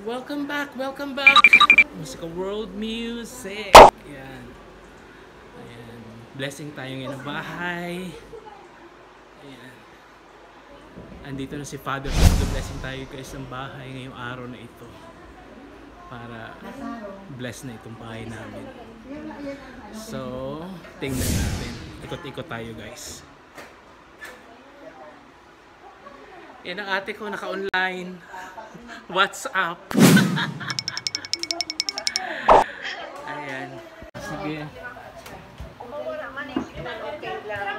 Welcome back, welcome back. Musical World Music. Ayan. Ayan. Blessing tayo ngayon ng bahay. Ayan. Andito na si Father. So, blessing tayo guys ng bahay ngayong araw na ito. Para bless na itong bahay namin. So, tingnan natin. Ikot-ikot tayo guys. Yan ang ate ko naka-online. What's up? Ayan. Sige.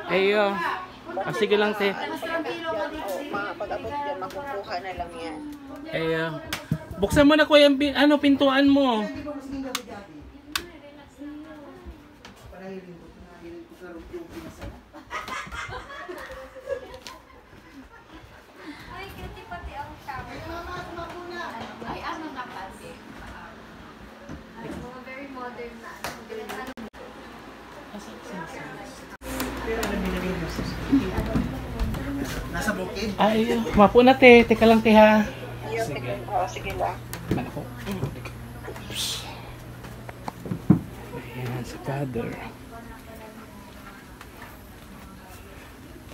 Ayo. Sige lang, te. Pag-abot yan, makukuha na lang yan. Ayo. Buksan mo na ko yung pintuan mo. Nasa bukid? Ay, mapo na te. Teka lang te ha. Sige. Oo, sige lang. Ako. Oops. Ayan, si Father.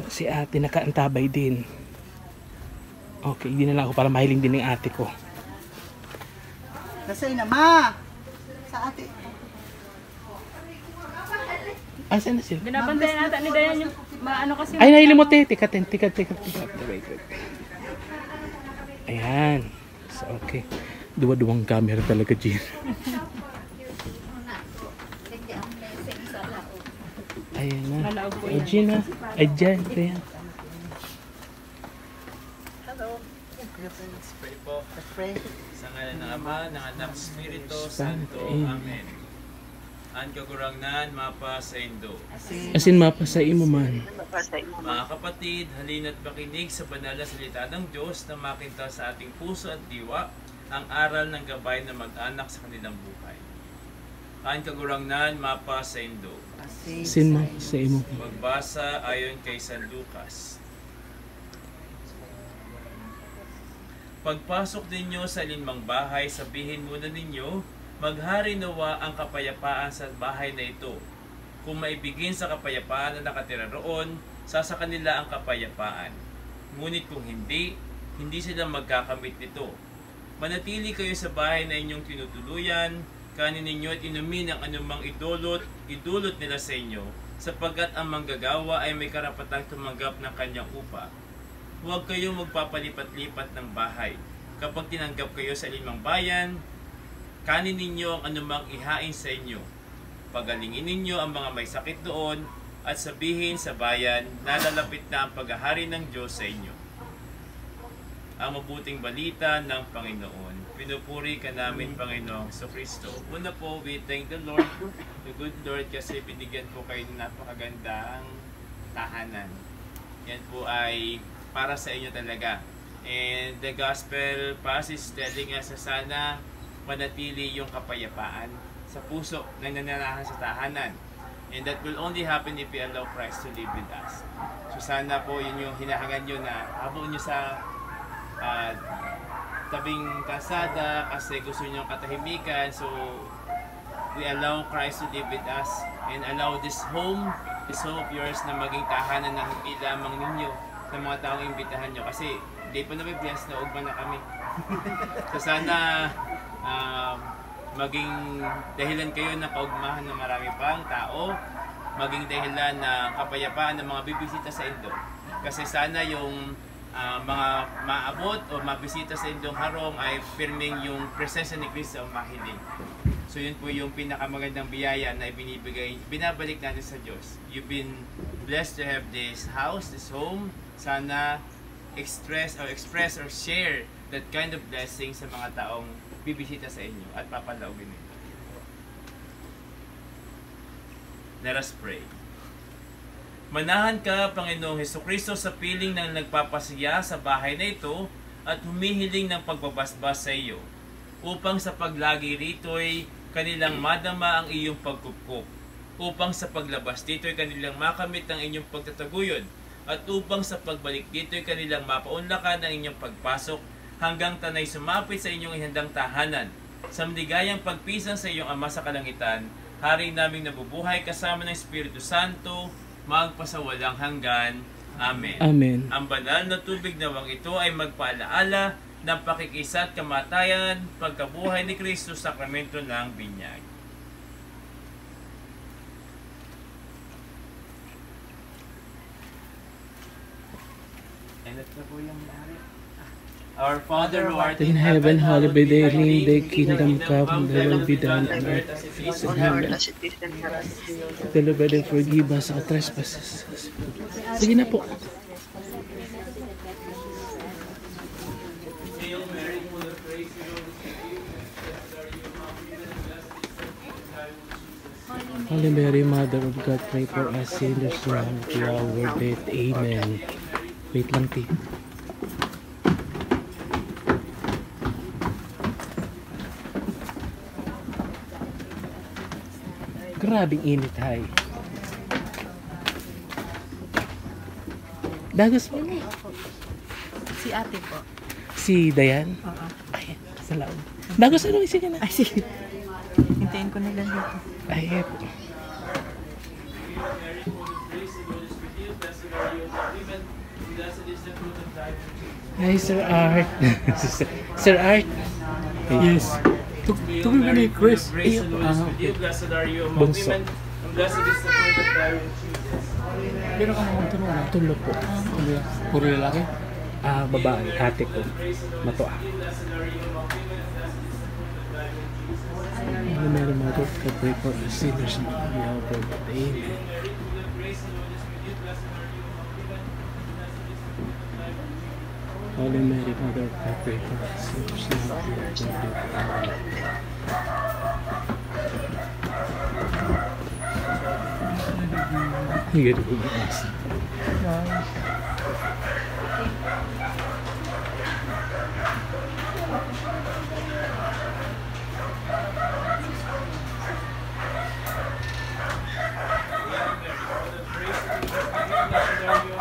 Si ate nakaantabay din. Okay, hindi na lang ako para mahiling din ng ate ko. Nasa'y na, ma! Sa ate. Asan na sila? Binabantayan natin ni Dayan yung ano kasi. Ay, nahiling mo te. Tika. Wait. Ayan. So, okay. Duwa-duwang camera talaga, Jean. Ayan na. Ay, Jean na. Ay, Jean. Ayan. Hello. Pray po. Let's pray. Sa ngalan ng Ama, ng Anak, Espiritu Santo. Amen. Ang kagurangnan, mapa sa Indo. Asin mapa sa imo man. Mga kapatid, halina't makinig sa banal na salita ng Diyos na makinta sa ating puso at diwa ang aral ng gabay na mag-anak sa kanilang buhay. Ang kagurangnan, mapa sa Indo. Asin mapa sa imo. Magbasa ayon kay San Lucas. Pagpasok ninyo sa alinmang bahay, sabihin muna ninyo, maghari nawa ang kapayapaan sa bahay na ito. Kung maibigin sa kapayapaan na nakatira roon, sa kanila ang kapayapaan. Ngunit kung hindi sila magkakamit nito. Manatili kayo sa bahay na inyong tinutuluyan, kanin ninyo at inumin ang anumang idulot nila sa inyo, sapagkat ang manggagawa ay may karapatang tumanggap ng kanyang upa. Huwag kayong magpapalipat-lipat ng bahay. Kapag tinanggap kayo sa alinmang bayan, kanin ninyo ang anumang ihain sa inyo. Pagalingin ninyo ang mga may sakit doon at sabihin sa bayan na lalapit na ang paghahari ng Diyos sa inyo. Ang mabuting balita ng Panginoon. Pinupuri ka namin, Panginoong Kristo. Una po, we thank the Lord, the good Lord, kasi binigyan po kayo ng napakagandang tahanan. Yan po ay para sa inyo talaga. And the gospel passage is telling us na sana manatili yung kapayapaan sa puso na nananahan sa tahanan. And that will only happen if we allow Christ to live with us. So sana po yun yung hinahangan nyo na habang nyo sa tabing kalsada kasi gusto nyo katahimikan. So we allow Christ to live with us and allow this home of yours na maging tahanan ng hindi lamang ninyo ng mga taong imbitahan nyo. Kasi hindi pa namin blessed na ugma na kami. So sana maging dahilan kayo ng kaugmahan ng marami pang tao, maging dahilan ng kapayapaan ng mga bibisita sa Indo. Kasi sana yung mga maabot o mabisita sa Indong harong ay firming yung presensya ni Kristo ang mahiling. So yun po yung pinakamagandang biyaya na binabalik natin sa Diyos. You've been blessed to have this house, this home. Sana express or share that kind of blessing sa mga taong bibisita sa inyo at papalaugin ninyo. Let us pray. Manahan ka, Panginoong Hesukristo, sa piling ng nagpapasiya sa bahay na ito at humihiling ng pagbabasbas sa iyo, upang sa paglagi rito'y kanilang madama ang iyong pagkupkup, upang sa paglabas dito'y kanilang makamit ang inyong pagtataguyod, at upang sa pagbalik dito'y kanilang mapaunlakan ang inyong pagpasok hanggang tanay sumapit sa inyong ihandang tahanan. Sa maligayang pagpisang sa iyong Ama sa kalangitan, Hari naming nabubuhay kasama ng Espiritu Santo, magpasawalang hanggan. Amen. Amen. Ang banal na tubig nawang ito ay magpaalaala ng pakikisa at kamatayan, pagkabuhay ni Kristo sa sakramento ng binyag. Our Father who art In heaven, hallowed be thy name, thy kingdom come, thy will be done on earth as it is On in earth heaven. as it is in heaven. Deliver and forgive us our trespasses. Sige na po. Hail Mary, full of grace, the Lord is with you. Blessed are you among women, and blessed is the fruit of thy womb, Jesus. Holy Mary, Mother of God, pray for us sinners now and at the hour of our death. Amen. Wait lang, Ti. Grabing init, hay. Dagas mo. Si ate po. Si Dayan? Oo. Ay, salamat. Dagas ano, sige na. Ay, sige. Hintayin ko na lang dito. Ay, Mary, full of grace, the Lord is with you. Blessed are you among women, and blessed is the fruit of thy womb, Jesus. hi, Sir Art. Sir Art. Yes. Hail Mary, full of grace, the Lord is Ah, with you. Blessed are you among Bunso. women, and blessed is the fruit of thy womb, Jesus. Pero kung magtulong na, tulog po. Puro lalaki? Ah, babae, ate ko. Mato ah. Blessed are you among women, and blessed is the fruit of thy womb, Jesus. Holy Mary, Mother of God, pray for us sinners now and at the hour of our death. Amen. Mary, full of grace, the Lord is with you. Blessed are you among women, and blessed is the fruit of thy womb, Jesus. Holy Mary, Mother of God, pray for us sinners now and at the hour of our death. Amen. Hindi ko bukas.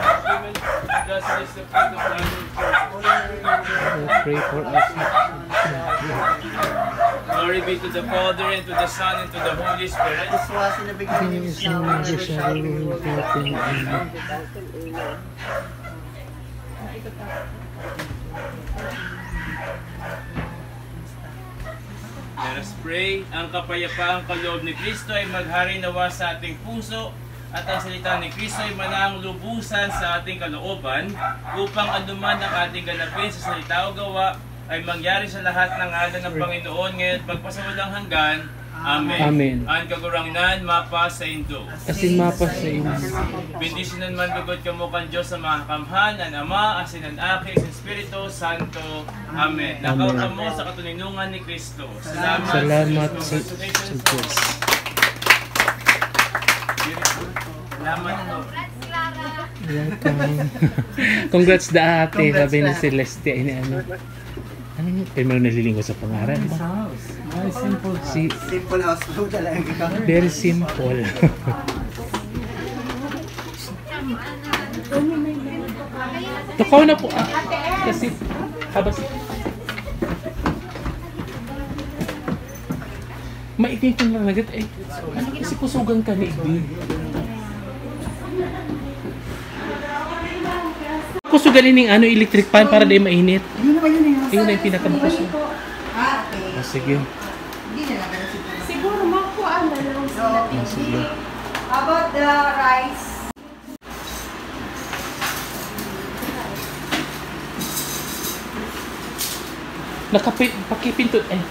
Blessed is the fruit of thy womb, Jesus. Pray for us. Glory be to the Father, and to the Son, and to the Holy Spirit. Suwasin na bigyan niyo. Yes, no longer shall we rule forever. Amen. Let us pray. Ang kapayapaang kaloob ni Kristo ay maghari nawa sa ating puso at ang salita ni Kristo ay manang lubusan sa ating kalooban upang anuman ang ating ganapin sa salita o gawa ay mangyari sa lahat ng ngalan ng Panginoon ngayon pagpasawalang hanggan. Amen. Amen. Ang kagurangnan mapa sa Indo. Kasi mapa sa inyo. Bendisyonan man lugod kamo kan Diyos sa mga kamhan, ang Ama, asin ang Aki, sa Espiritu Santo. Amen. Nakaw kamo sa katuninungan ni Kristo. Salamat sa Diyos. Salamat po. Welcome. Congrats da ate. Sabi ni Celeste ay ni ano. Ano primero nalilingkod sa pangaral ba? Simple house food talaga ka. Very simple. Tukaw na po ah. Kasi habas maitin ko lang agad eh. Ano kasi kusugan ka ni Igdi? Kusugan ining ano electric fan para di mainit. Yun naman yun eh. Ayun na yung pinakabukas niya. Ah, okay. Oh, sige. Hindi na lang siguro. Siguro makuhaan na lang sila. Oh, sige. How about the rice? Pakipinto eh.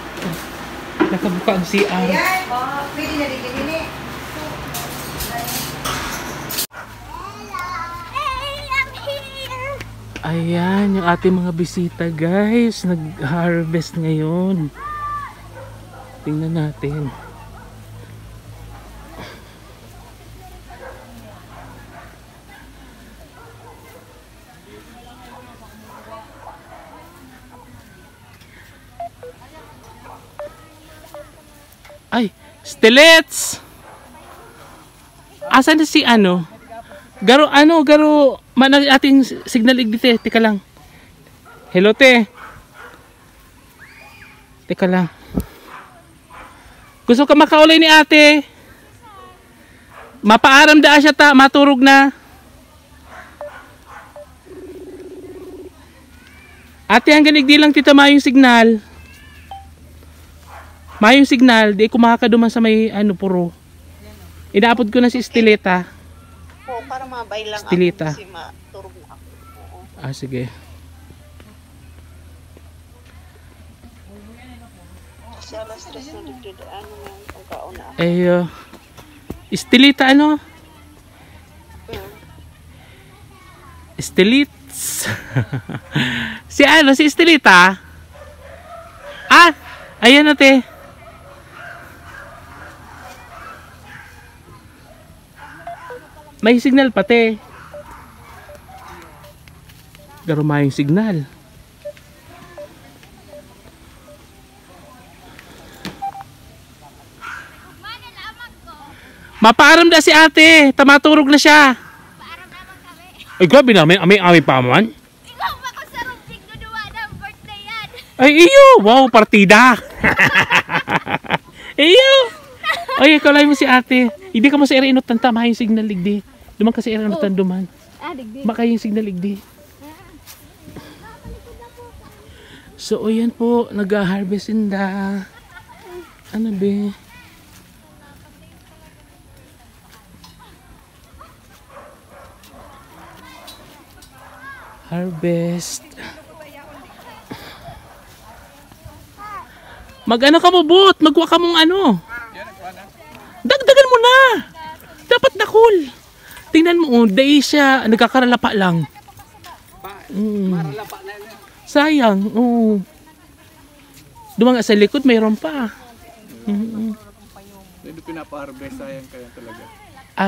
Nakabuka ang CR. Ayan. Pwede na rin din eh. Ayan, yung ating mga bisita guys. Nag-harvest ngayon. Tingnan natin. Ay, stilets! Asan na si ano? Garo, garo, man ating signal igdite. Tika lang. Hello, te. Teka lang. Gusto ka makaulay ni ate? Mapaaram da siya ta, maturog na. Ate, hanggang di lang tita mayong signal. Mayong signal, di ko makakaduman sa may ano puro. Inaapod ko na si Estelita. Po, para mabay lang Estelita. ako kasi maturog na ako. Oo. Ah, sige. Kasi alas 3 na dito, ano na yung pagkaon na ako. Estelita ano? Hmm. Estelits. Si ano, si Estelita? Ah, ayan ate. May signal pati. Pero may signal. Mapaaram na si ate. Tamaturog na siya. Ay, grabe namin. Ami pa man. Ikaw ba ko sa rumsig ko duwa ng birthday yan? Ay, iyo. Wow, partida. Iyo. Ay, kalay mo si ate. Hindi ka mo sa ere inutan tama yung signal ligdi. Duman kasi ere inutan duman. Ah, digdi. Maka yung signal ligdi. So, ayan po. Nag-harvest inda. Ano be? Harvest. Mag-ano ka mo, Bot? Magwa ka mong ano? Dagdagan mo na. Dapat nakul. Tingnan mo, day siya. Nagkakaralapa lang. Sayang. Dumang sa likod, mayroon pa. Hindi pinapa-harvest, sayang kaya talaga.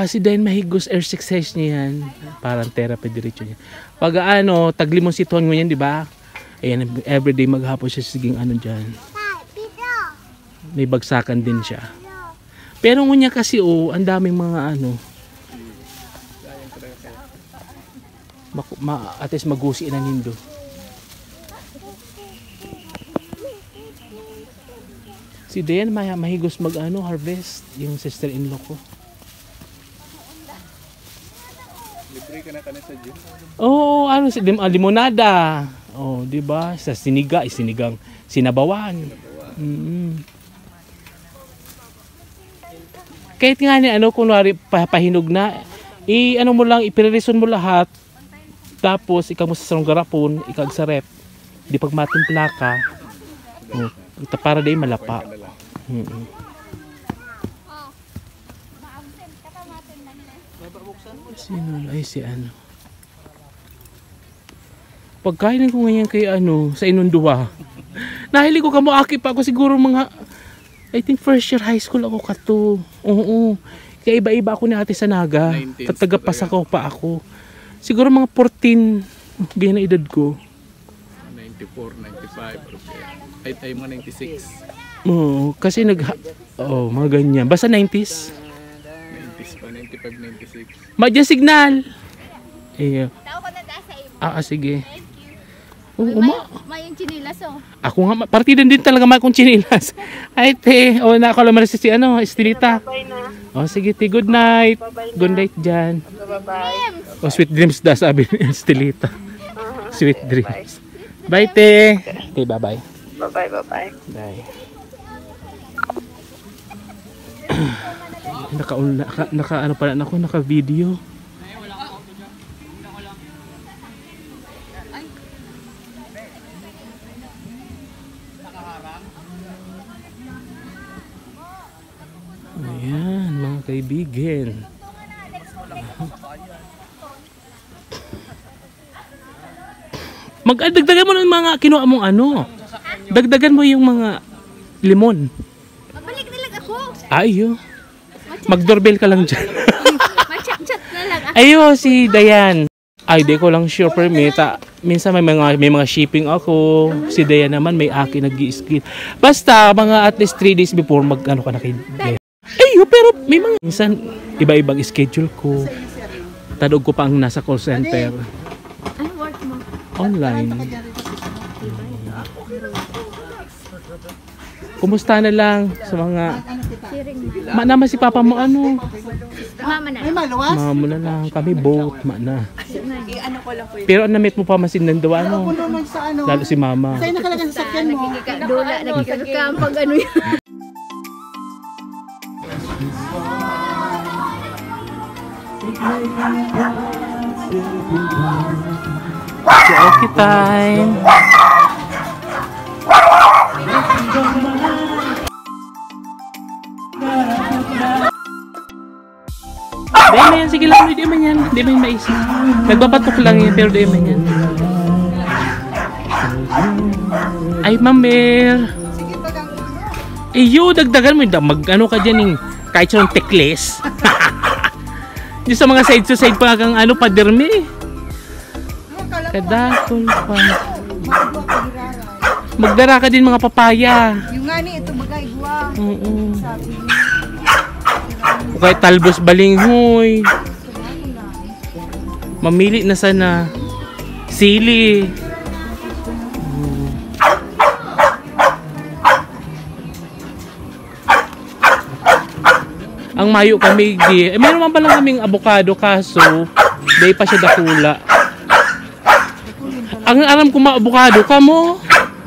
Si Dayan Mahigos exercise niya yan. Parang therapy diretso niya. Pag ano, taglimon si Tuan mo yan, di ba? Ayan, everyday maghapon siya siging ano dyan. May bagsakan din siya. Pero ngunya kasi ang daming mga ano. At least magusi na nindo. Si Dayan Mahigos mag ano, harvest. Yung sister-in-law ko. Libre ka na sa gym. Oo, ano si limonada. Oh, 'di ba? Sa sinigang sinabawan. Kahit nga ni ano kunwari pahinog na, ano mo lang ipirerison mo lahat. Tapos ikaw mo sa sarong garapon, ikag sa rep. Di pag matimpla ka. Para day malapa. Sino ay si ano? Pagkain ko ngayon kay ano sa Inundua. Nahili ko kamo aki pa ako siguro mga I think first year high school ako kato. Oo. Kaya iba-iba ako ni Ate Sanaga. Tatagapas ako pa ako. Siguro mga 14 ganyan na edad ko. 94, 95. Ay tayo mga 96. Oo, kasi mga ganyan. Basta 90s. 90s pa, 95, 96. Madya signal. Eh, Tao ko na da sa imo. sige. Thank you. Oo, May yung chinilas oh. Ako nga, partidan din talaga kung chinilas. Ay, te. Nakakalaman si ano, Estelita. Bye na. Sige, te. Good night. Bye-bye na. Good night dyan. Bye-bye. Sweet dreams da, sabi ni Estelita. Sweet dreams. Bye, te. Okay, bye-bye. Bye-bye, bye-bye. Bye. Ano pala ako, naka-video. Ayan, mga kaibigan. Dagdagan mo ng mga kinuha mong ano. Dagdagan mo yung mga limon. Mabalik na lang ako. Ayo. Mag-doorbell ka lang dyan. Machat-chat na lang ako. Ayo, si Dayan. Ay, di ko lang sure per minsan may mga shipping ako. Si Dayan naman may aki nag-i-skill. Basta mga at least 3 days before mag-ano ka na kay Dayan. Ayo, pero may mga minsan iba-ibang schedule ko. Tadog ko pa ang nasa call center. Ano work mo? Online. Kumusta na lang sa mga... Siring. Naman si papa mo ano? Mama na. Mama mo na lang. Kami boat. Na. Ano ko lang po yun. Pero na-meet mo pa masindan daw ano? Sa ano? Lalo si mama. Sa'yo nakalagay sa sakyan mo. Dula, nagkikakam pag ano yan. Okay time. Di man yan, sige lang, di man yan. Di man yan maisip. Nagbabatok lang yan, pero di man yan. Ay, Mamir. Iyo, dagdagan mo. Mag-ano ka dyan yung kahit siya ng tekles. Yung sa mga side to side pa kang ano, padermi. Kadakol pa. Magdara ka din mga papaya. Yung nga ni, ito bagay guwa. Oo. O kahit talbos balinghoy. Mamili na sana. Sili. Ang mayo kami di. Meron man pala kaming avocado kaso day pa siya dakula. Ang alam ko avocado ka mo.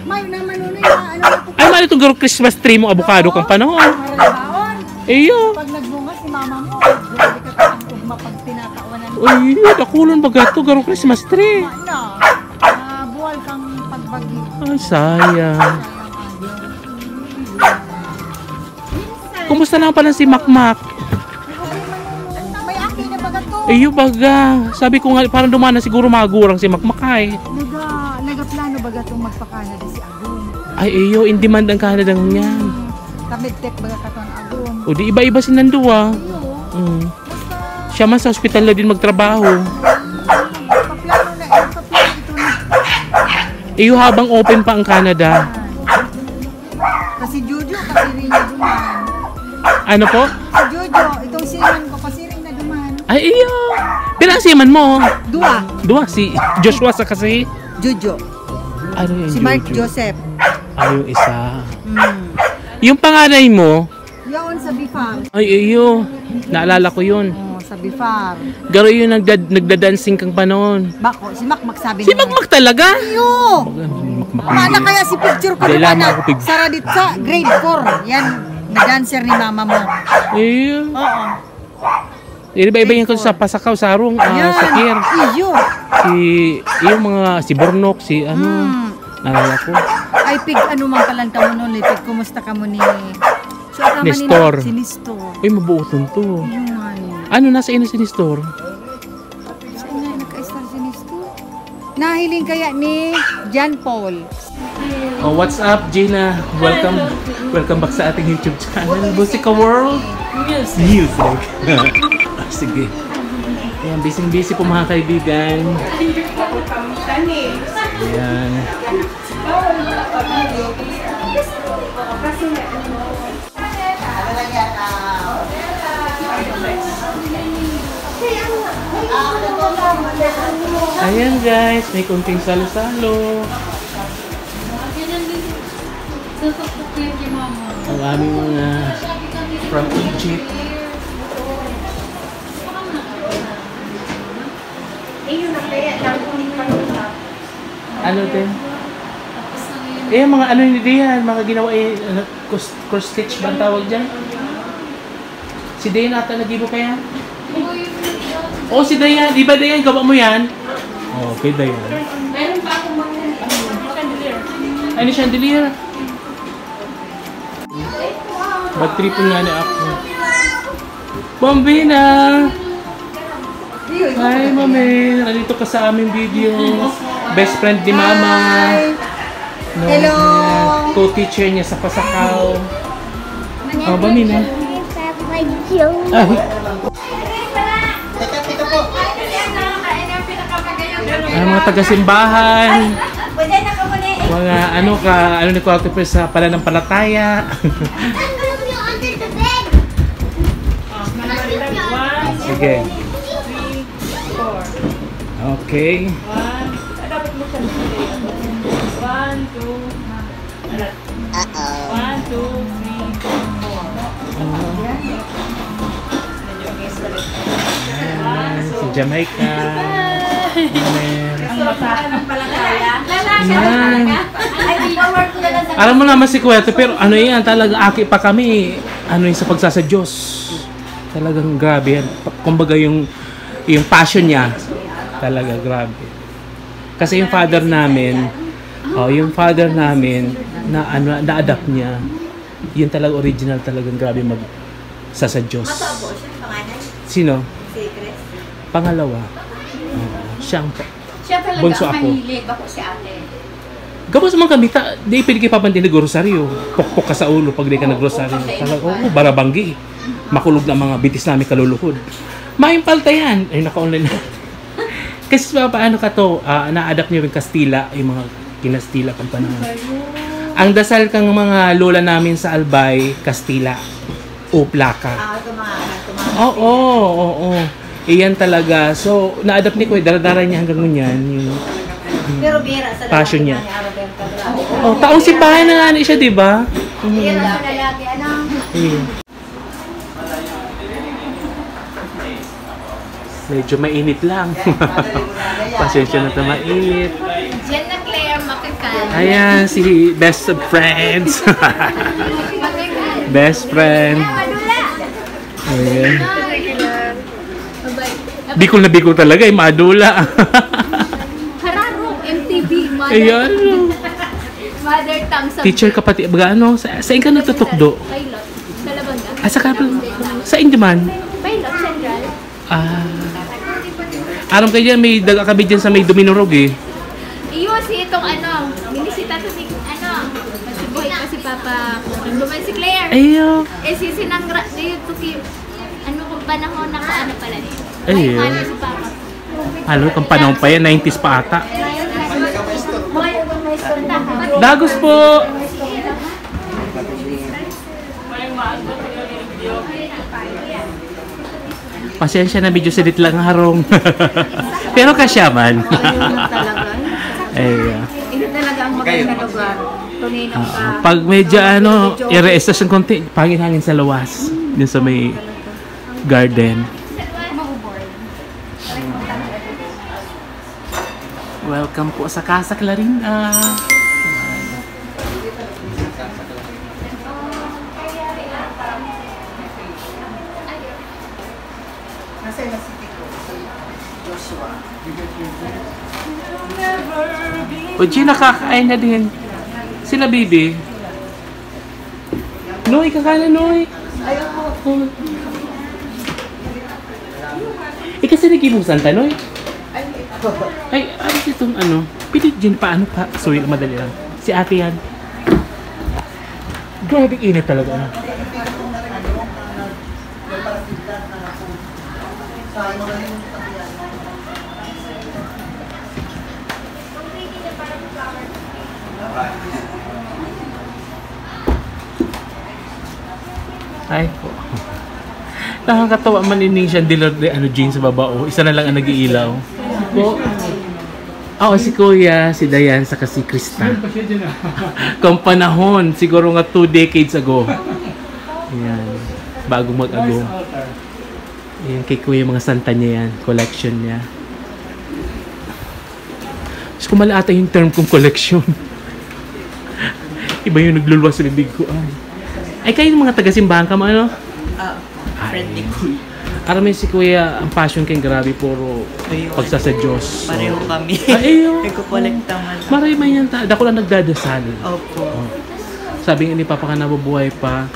Mayo naman nun ano na po. Ay, mali itong garo Christmas tree mo avocado kang panahon. Baon. Iyo. Pag nagbunga si mama mo, grabe ka ang ugma pag pinakawanan mo. Ay, dakulon ba gato garo Christmas tree. Buwal kang pagbagi. Ay, sayang. Kumusta na pala si Makmak? May aki na baga to. Iyo baga. Sabi ko nga parang dumana siguro magurang si Makmak ay. Nagaplano baga itong magpa-Canada si Agum. Ay, iyo, in demand ang Canada niyan. Kamidtek baga katon Agum. O di iba-iba si Nandua. Siya man sa ospital na din magtrabaho. Paplano na ito na. Iyo habang open pa ang Canada. Kasi Jojo, kasi rin na duman. Ano po? Si Jojo, itong siman ko, kasi rin na duman. Ay, iyo. Pinasiman mo. Dua. Dua, si Joshua sa kasi. Jojo. Ano yun? Si Mark Jojo? Joseph. Ay, yung isa. Yung panganay mo, Yaon sa Bifar. ay, iyo. Naalala ko yun. Oh, sa Bifar. Garo yun nagda-dancing kang panon. Bako, si Mac magsabi Si Makmak talaga? Iyo! Mana kaya si picture ko Dahil naman lamang na ako picture. Sara Ditsa, grade 4. Yan, na-dancer ni mama mo. Iyo. Oo. Iba-iba yan ko sa Pasakaw, Sarong, sa Kier. Iyo. Yung mga, si Bornok, si ano, nalala ko. Ay, pig, ano man palang tamo nun, pig, kumusta ka mo ni... So, ka Nestor. Si Nestor. Ay, mabuoton to. Yung nga niya. Ano, nasa ina si Nestor? Saan nga naka-star si Nestor? Nahiling kaya ni John Paul. Oh, what's up, Gina? Welcome. Welcome back sa ating YouTube channel, Busika World Music. Sige. Ayan, busy po mga kaibigan. Ayan. Ayan guys, may kunting salo-salo. Ang aming mga from Egypt. Ano din? Eh, mga ano hindi yan, mga ginawa cross stitch ba ang tawag dyan? Si Dayan ata nagibo kaya? Oh, si Dayan. Di ba Dayan, gawa mo yan? Oh, okay, Dayan. Meron pa akong mga chandelier. Ay, ni chandelier. Mag-tripon nga na ako. Bombina! Hi, Mami! Nandito ka sa aming video. Best friend ni Mama. No, Hello! Co-teacher niya sa Pasakaw. Oh, Bombina. Ay. Mga taga-simbahan. Mga ano ka, ano ni Kuya Octopus sa pananampalataya. Sige. Okay. 1, 2, 3, 4. Si Jamaica. Amen. Lalaki. Yan. Ay, i-forward ko na lang sa Alam mo naman si Kuya, pero ano yan, talaga aki pa kami. Ano yung sa pagsasa Diyos. Talagang grabe yan. Kumbaga yung passion niya, talaga grabe. Kasi yung father namin, na-adapt niya. Yun talaga original, talagang grabe magsasa Diyos. Sino? Pangalawa. Siyang Siya talaga bunso ang ako. mahilig. Ako si ate. Gabos man kami, di pwede kayo papantin na grocery. Pokpok ka sa ulo pag di ka nag-grocery. Talaga, barabanggi. Makulog na mga bitis namin kaluluhod. Maimpalta yan. Ay, naka-online na. Kasi paano ka to, na-adapt niyo rin Kastila, yung mga kinastila pang panahon. Ang dasal kang mga lola namin sa Albay, Kastila. O plaka. Oo. Iyan talaga. So, na-adapt ni Kuya, daradara niya hanggang ngunyan. Pero bira sa Passion niya. Arabel Cabrera. Oh, taong simbahan na nga ni siya, di ba? Yan ang lalaki. Anong? Medyo mainit lang. Pasensya na ito, mainit. Diyan na Claire Makikan. Ayan, si best of friends. Best friend. Madula. Ayan. Bye-bye. Bicol na Bicol talaga, madula. Hararo, MTV, Ayan. Mother tongue sa Teacher ka pati, baga ano, saan ka nagtutukdo? Pilot. Sa Labanga. Sa saan man? Pilot, Central. Aram kayo dyan, may daga-kabi dyan sa may Dominorog eh. Iyo si itong minisita to si masibuhay pa si Papa. Nagduman si Claire. Ayo. Si Sinangra, dito ki, kung panahon na ano pala niya. Ayun. Ay, si Papa. Ano, kung panahon pa yan, 90s pa ata. Dagos po! Pasensya na, medyo silit lang harong. Pero kasya man. Ay, Hindi talaga ang maganda na lugar. Tunino ka. pag medyo i-reestas ng konti, pangin-hangin sa lawas. Dun sa may garden. Welcome po sa Casa Clarinda. O Gina, nakakain na din. Sila, baby. Noy, kakain na, Noy. Ayoko. Kasi nagibusan ta, Noy. Ay, ano itong ano? Pilit Gin, paano pa? Sorry, madali lang. Si ate yan. Grabe init talaga. Ay po. Nakakatawa manining siya dilar de Jean sa baba. Isa na lang ang nag-iilaw. Po. Si Kuya, si Dayan, saka si Krista. Kung panahon, siguro nga 2 decades ago. Ayan. Bago mag-ago. Ayan, kay Kuya mga santa niya yan. Collection niya. Mas kumala ata yung term kong collection. Iba yung nagluluwas sa bibig ko. Ay, kayo yung mga taga-simbahan ka mo, ano? Friendly ko. Aram si Kuya, ang passion kay grabe, puro pagsasa Diyos. Pareho kami. Ayaw. Nagkukolekta man. Maray man yan. Dako lang nagdadasal. Opo. Sabi nga ni Papa ka nabubuhay pa,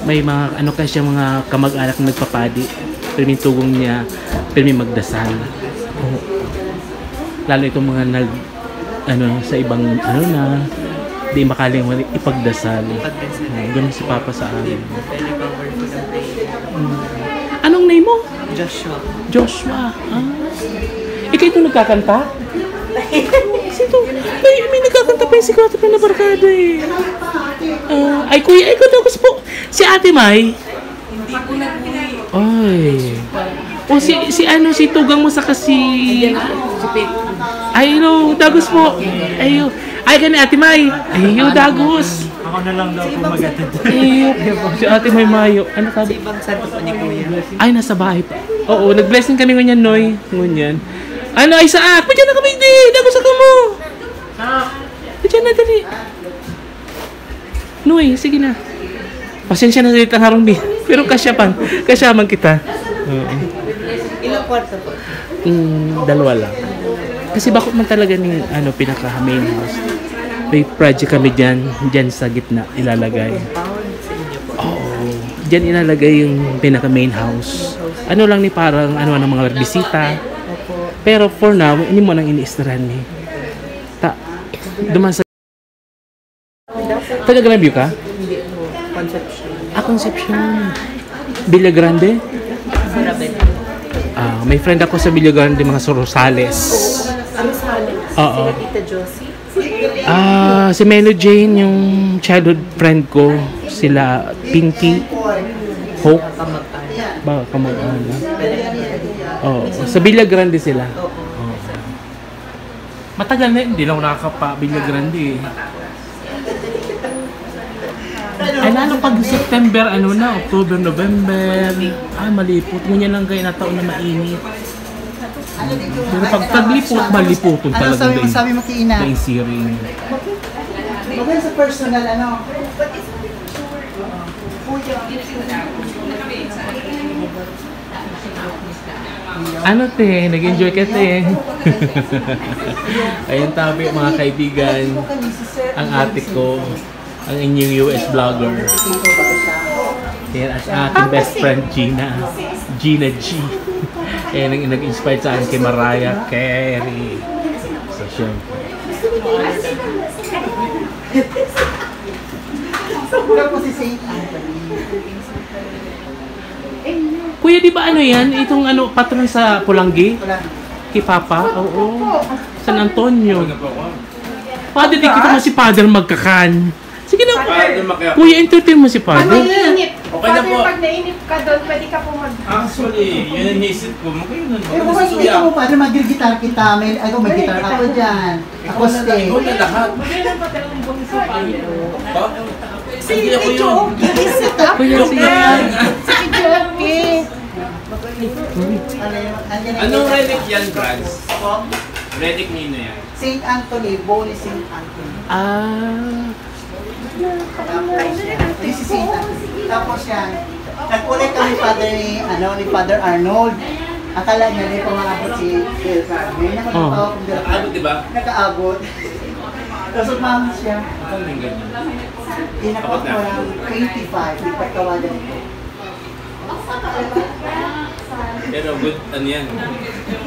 may mga kasi mga kamag-anak na nagpapadi. Pero yung tugong niya, pero may magdasal. Lalo itong mga sa ibang di makalimang ipagdasal. Ganun si Papa sa amin. Very powerful ang prayer. Anong name mo? Joshua. Joshua. Ikaw ito nagkakanta? Sito? May nagkakanta pa yung si Kuya na barkada eh. Ay Kuya, ikaw daw po. Si Ate May? Hindi ko na Ay. O si Tugang mo sa kasi... Ay, hello, Dagos po. Ayo. Ay, kani Ate May. Ayo, Dagos. Ako na lang daw po mag-attend. Ayo. Si Ate May Mayo. Ano sabi? Ibang santo po ni Kuya. Ay, nasa bahay pa. Oo, nag-blessing kami ngunyan, Noy. Ngunyan. Ano, ay Saak? Padyan na kami, di. Dagos ako mo. Padyan na, dali. Noy, sige na. Pasensya na sa ditang harong di. Pero kasyaman kita. Oo. Ilang kwarto po? Dalawa lang. Kasi bakit man talaga ni pinaka main house. May project kami dyan sa gitna ilalagay. Oo. Dyan ilalagay yung pinaka main house. Ano lang ni parang ng mga bisita. Pero for now, hindi mo nang iniistaran ni. Duman sa Taga Grandview ka? Hindi po. Conception. Conception. Villa Grande? May friend ako sa Villa Grande, mga Rosales. Rosales. Oo. Sila Tita Josie. Si Melo Jane, yung childhood friend ko. Sila Pinky, Hope. Baka kamag-anak. Oo. Sa Villa Grande sila. Oo. Matagal na, hindi lang ako nakakapa Villa Grande eh. Ay, lalo pag September, October, November, malipot. Ngunyan lang kayo na taon na mainit. Pero pag taglipot, malipotong Ano talagang sabi mo kay Ina? daing siring. Bagay sa personal, Te, nag-enjoy ka, te. Ayun tabi, mga kaibigan, ang ate ko, ang inyong US vlogger. Yan at aking best friend, Gina G. Ayan ang nag-inspire sa akin kay Mariah Carey. So, syempre. Tapos si Saint Anthony. Kuya, di ba yan? Itong patron sa Pulanggi? Wala. Kay Papa? Oo. San Antonio. Father, di kita mo si Father magkakan. Sige na. Kuya, entertain mo si Father. Okay na po. Pag nainip ka doon, pwede ka po Actually, yun ang naisip ko. Magkayo nun. Eh, kung hindi mo pa, mag-gitar kita. May gitar ako dyan. Ako stay. Ikaw na lahat. Ba? Hindi ako yun. Kuya, sige. Anong relic yan, Franz? Relic nino yan. Saint Anthony, Bonnie Saint Anthony. This is Saint Anthony. Tapos yan, nag-ulit kami ni Father Arnold. Akala niya na yung pumangabot si Phil Carmen. Nakatawa kong dala. Nakaabot, di ba? Nakaabot. Tapos umamit siya. Ako yung ganyan. Tinakot ko lang 25. Ipagkawalan ko. Pero good,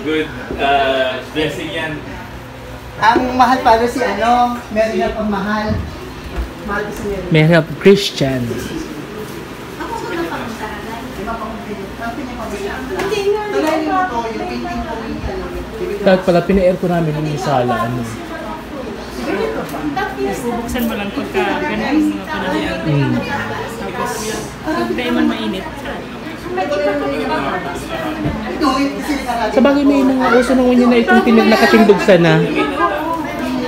good blessing yan. Ang mahal pala si meron na pang mahal. Mahal ko si Mary. May help Christian. Kahit pala, pina-air ko namin yung sala. bubuksan mo lang pagka ganun mga panahon. Tapos, pag di man mainit. Sa bagay may mga uso ng unya na itong nakatindog sana.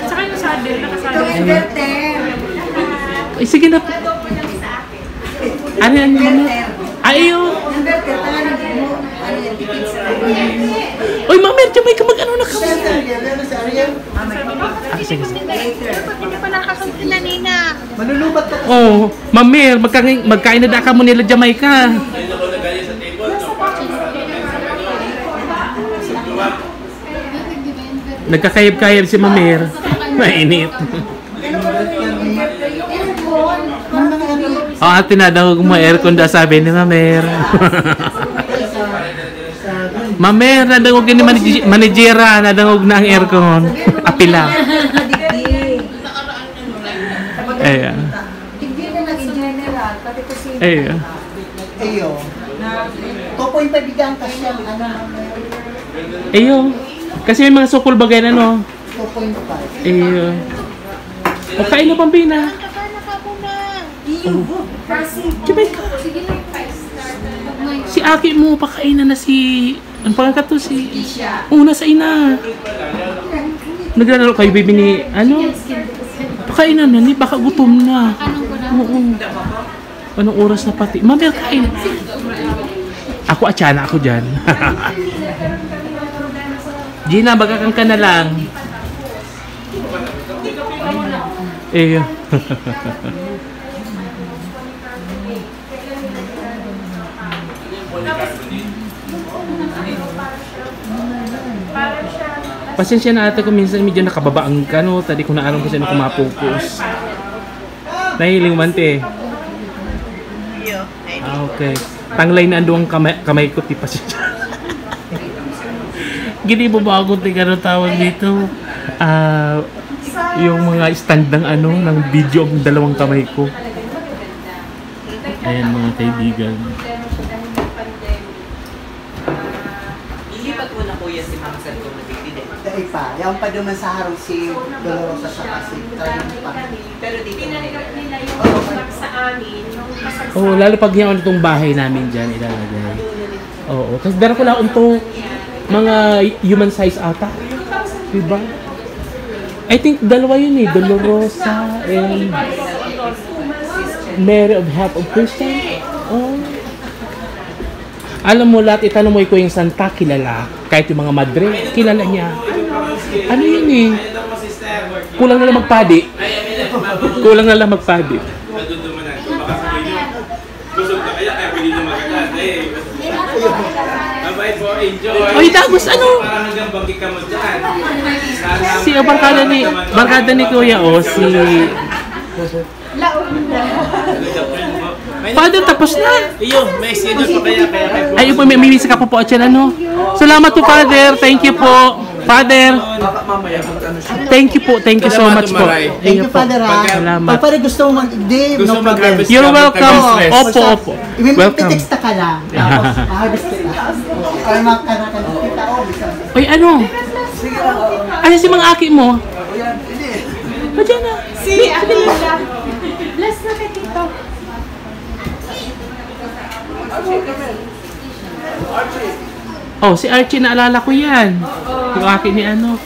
Saka yung saddle, nakasaddle. Ay, sige na. Ano yan yung mga? Ayaw. Uy, Mamer, Jamay ka mag-ano na kami. Sige, sige. Hindi ka pa nakasunod na Nina. Malulubat ka kasi. Oh, Mamer, magkain na daka mo nila Jamaica. Ayun ako nagaya sa table, no? Nagkakayab-kayab si Mamer. Mainit. Oh, ate na daw mo aircon da sabi ni Mamer. Mamer, nadangog ni managera, nadangog na ang aircon. Apila. Ayan. Ayan. Ayo. 2.5 bigyan kasi ang Ayan. Kasi may mga sukul bagay na, no? 2.5. Ayan. O, kain na, Pambina. Jamaica. Si Aki mo, pakain na si... Ang pangakat to si... Una sa ina. Naglalaro kayo, baby, ni, ano? Pakainan na, ni, baka gutom na. Oo. Anong oras na pati? Mami, kain. Ako, atsana ako dyan. Gina, bagakang ka na lang. Eh. Pasensya na ate kung minsan medyo nakababaang ka, no? Tadi ko na alam ko sa'yo na kumapokus. Nahiling mante. Ah, okay. Tanglay na ando ang kamay ko, di pasensya. Gini mo ba ako tingnan ang tawag dito? Yung mga stand ng ano, ng video ang dalawang kamay ko. Ayan mga kaibigan. Ilipat mo na kuya si Ma'am San kung nagtitide. Dahil pa, yung pa duman sa harong si Dolorosa sa kasi. Pero dito Oo, lalo pag yan itong bahay namin dyan, ilalagay. Oo, kasi dara ko lang itong mga human size ata. Diba? I think dalawa yun eh, Dolorosa and Mary of Heart of Christian. Oh. Alam mo lahat, itanong mo yung Santa, kilala. Kahit yung mga madre, kilala niya. Ano yun eh? Kulang na lang magpadi. Kulang na lang magpadi. Busog na kaya, kaya pwede na magagad. Mabait po, enjoy. Ay, tapos ano? Parang hanggang bangki ka mo dyan. Si barkada ni Kuya o, si... Father, tapos na. Iyo, may schedule pa kaya Ayun po, may mimisa ka po at yan, ano? Salamat po, Father. Thank you po. Father. Thank you po. Thank you so much po. Thank you, Father, ha? Salamat. Pag Father, gusto mo mag-day, no problem. You're welcome. Opo, opo. Welcome. Text ka lang. Tapos, ma-harvest kita. Para makakanakan kita. Uy, ano? Ano si mga aki mo? O, dyan na. Si ano siya? Bless na kay Tito. Oh, si Archie, naalala ko yan. Yung aki ni ano.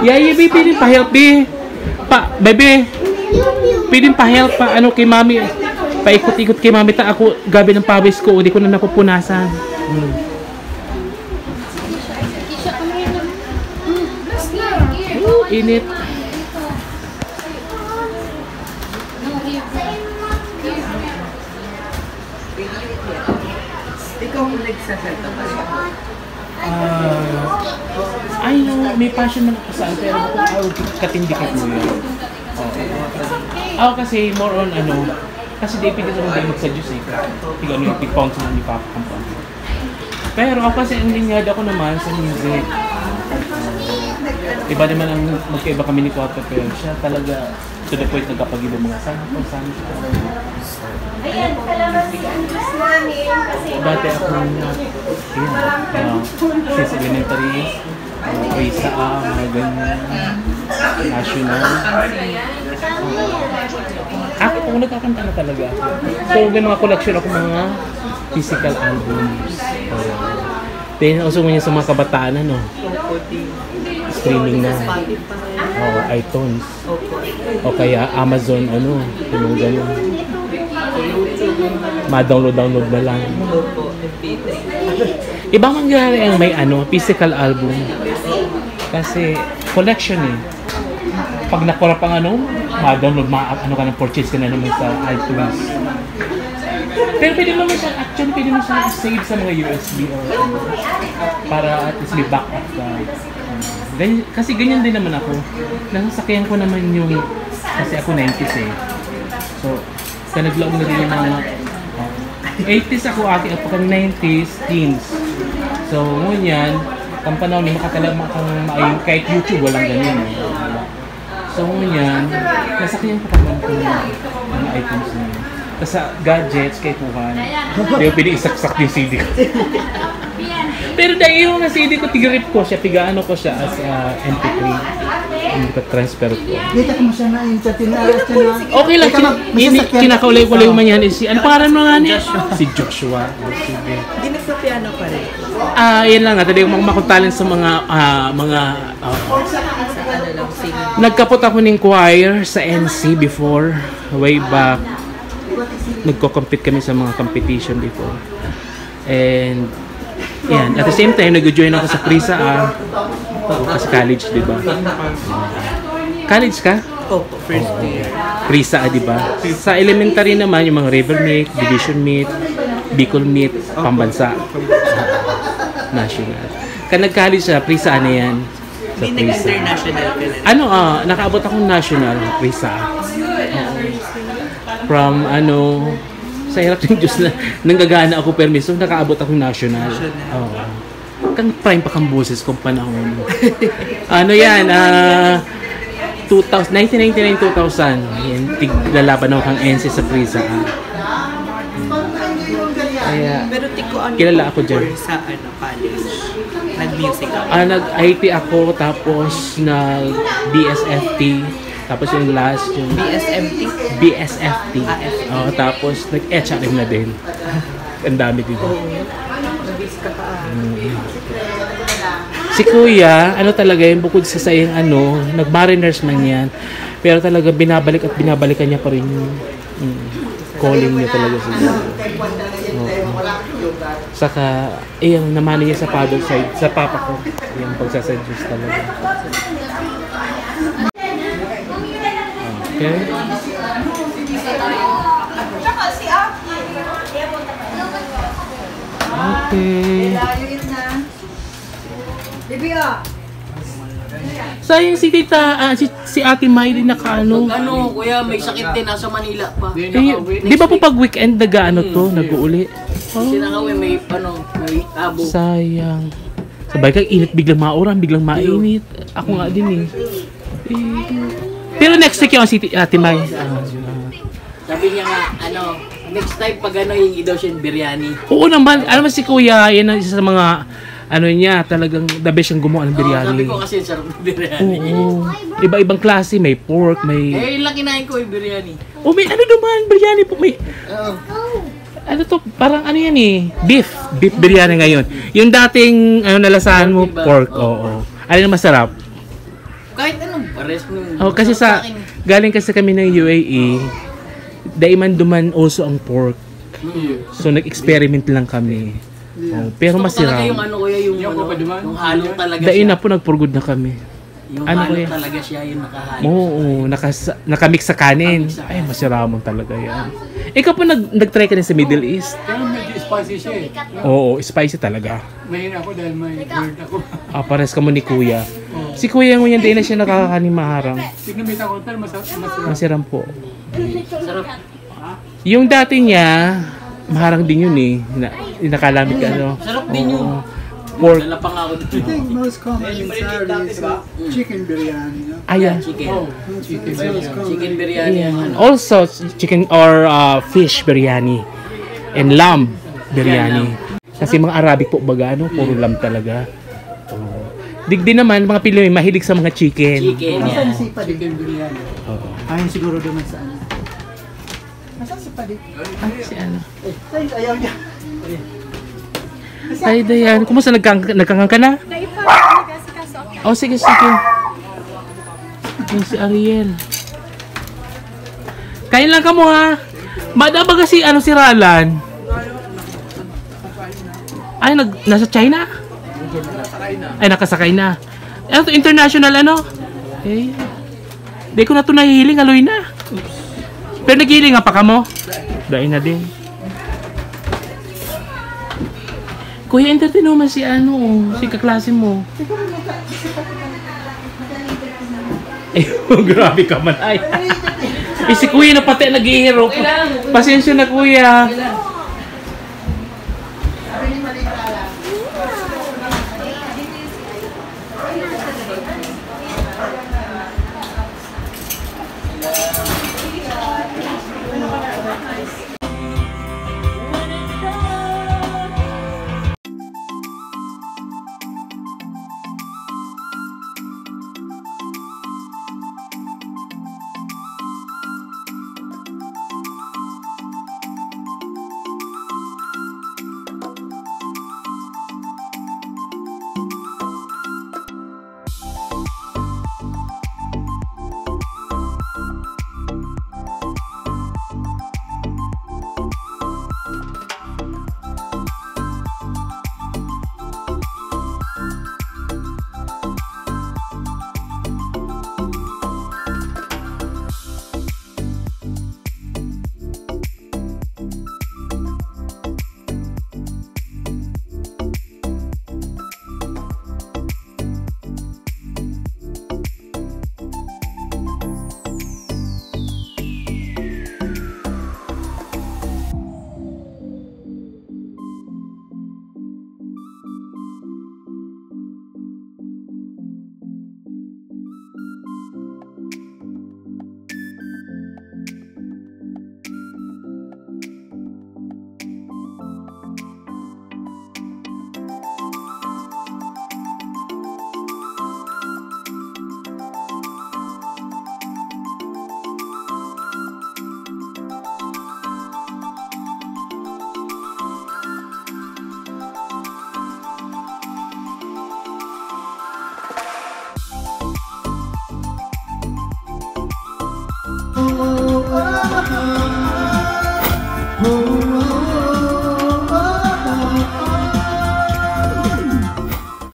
Yaya, baby, pwedeng pa-help, baby. Pwedeng pa-help pa, ano, kay mami. Paikot-ikot kay mami, ta ako, gabi ng pawis ko, hindi ko na napupunasan. Init. ikaw mo nagsasalta pa siya. Ay, no, may passion man ako saan, pero katindi ka kuya. Ako kasi more on ano, kasi di pwede naman tayo magsa-Diyos eh. Tiga ano yung pipong sa mga ipapakampang. Pero ako kasi ang linyad ako naman sa music. Iba naman ang magkaiba kami ni Kuya, pero siya talaga to the point nagkapag-ibang mga sample. Ayan, kalamansi ang Diyos namin kasi Dati ako since elementary, Risa, mga ganyan, national. Ako kung nagkakanta na talaga ako. So may mga collection ako mga physical albums. Then also mo sa mga kabataan, ano, streaming na. iTunes. O kaya Amazon, ano, yung gano'n. Ma-download na lang. Ibang mangyari ang may ano, physical album. Kasi collection eh. Pag nakura pang ano, ma-download, ano ka ng purchase ka na naman sa iTunes. Pero pwede mo siya, actually pwede mo siya i-save sa mga USB or para at least may backup ka. Kasi ganyan din naman ako. Nasasakyan ko naman yung, kasi ako 90s eh. So, naglaog na din yung mga 80s ako ate at pagka 90s, teens. So, ngunyan, ang panahon ni makakalaman kang maayong kahit YouTube, walang ganyan eh. So, ngunyan, nasakyan ko naman ko mga items na yun. Tapos sa gadgets, kay Kuhan, di ba pwede isaksak yung CD ko. Pero dahil yung CD ko, tigrip ko siya, tigaano ko siya as MP3. transfer ko. Dito ko mo siya na yung Okay lang, kinakaulay-ulay man yan. Ano pangalan mo nga niya? Si Joshua. Sige. Hindi nagpa-piano pa rin. Yan lang nga. Talaga makuntalin sa mga nagkapot ako ng choir sa NC before. Way back. Nagko-compete kami sa mga competition before. And yan. At the same time, nag-join ako sa Prisa sa college, di ba? College ka? Opo, first year. Prisa, di ba? Sa elementary naman, yung mga river meet, division meet, Bicol meet, pambansa. National. Kaya nag-college sa Prisa, ano yan? Sa Hindi Prisa. nag-international ka na. Ano, nakaabot akong national, Prisa. From, sa hirap ng Diyos na nanggagana ako permiso, nakaabot akong national. Oo. Kang prime pa kang boses kong panahon. Ano yan, 1999-2000. Yan, tiglalaban ako kang NC sa Prisa. Kaya, Pero tiko ano kilala ako dyan. sa college? Nag-music ako. nag-IT ako, tapos nag-BSFT. Tapos yung last, yung BSMT? BSFT. FT. Tapos nag-HRM na din. Ang dami din. Si Kuya, talaga yun, bukod sa sayang nag-mariners man yan. Pero talaga binabalik at binabalikan niya pa rin yung calling niya talaga siguro. Saka, yung namani niya sa father side, sa papa ko, yung pagsasadjust talaga. Okay. Okay. Sayang si tita, si Ate May din Kuya, may sakit din, nasa Manila pa. di ba po pag weekend nag-uuli? Sinangawi, may abo. Sayang. Sabay kang init, biglang mauran, biglang mainit. Ako nga din eh. Pero next week yung si Ate May. Sabi niya nga, next time pag yung daw siya biryani. Oo naman, si Kuya, yan ang isa sa mga niya, talagang the best yung gumawa ng biryani. Sabi ko kasi sarap ng biryani. Oo. Iba-ibang klase, may pork, may... Yung lang kinain ko yung biryani. may naman, biryani po, may... parang yan eh, beef biryani ngayon. Yung dating, nalasahan mo, pork, oo. Ano yung masarap? Kahit anong pares nung... Kasi galing kasi kami ng UAE, daiman duman also ang pork. So, nag-experiment lang kami. Pero masarap. Talaga yung kuya, yung halo talaga Dain siya. na po, nagpurgod na kami. Yung Ano halo kuya? talaga siya, yung nakahalo. Oo, nakamix sa kanin. Ay, masarap talaga yan. Ikaw po nag-try ka na sa Middle East? Pero medyo spicy siya eh. Oo, spicy talaga. Mahina ako dahil may beard ako. Pares ka mo ni Kuya. Si Kuya yung yan, di na siya nakakakanin maharang. Tignamit ako pero masarap. Masarap po. Sarap. Yung dati niya, maharang din yun eh. Nakalamit ka, Sarap din yun. Pork. Dala pa nga ako dito. I think most common in Saudi is chicken biryani. No? Ayan. Chicken. Chicken Chicken biryani. Also, chicken or fish biryani. And lamb biryani. Kasi mga Arabic po baga, puro lamb talaga. Digdi naman, mga Pinoy, mahilig sa mga chicken. Chicken, Nasaan yan. si Paddy? Chicken biryani. Ayun siguro naman sa Nasaan si Paddy? Si ano? Ay, ayaw niya. Ay, Dayan. Kumusta? Nagkangang ka na? Sige. Yung si Ariel. Kain lang ka mo ha. Bada ba kasi si Ralan? Ay, nasa China? Ay, nakasakay na. International Di ko na ito nahihiling, aloy na. Pero naghihiling nga pa ka mo? Dahil na din. Kuya, entertain naman si si kaklase mo. Grabe ka man ay. Si Kuya na pati naghihirap. Pasensya na Kuya. Lord.